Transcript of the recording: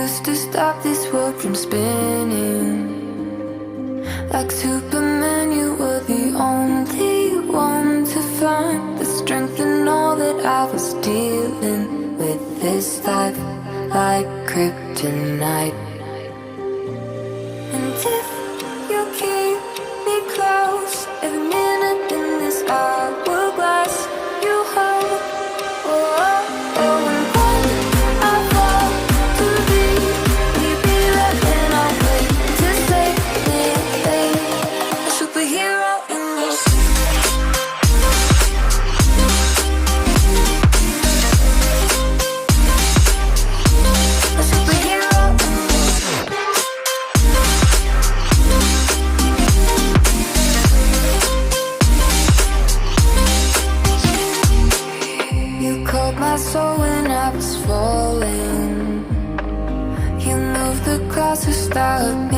used to stop this world from spinning. Like Superman, you were the only one to find the strength in all that I was dealing with. This life like kryptonite. And if you keep me close, every minute in this hourglass you hold. Oh, oh, oh. And when I fall to leave, will you be there when I wait to save me? A superhero in your sleep. A superhero in your sleep. You called my soul when I was falling. You moved the clouds to stop me.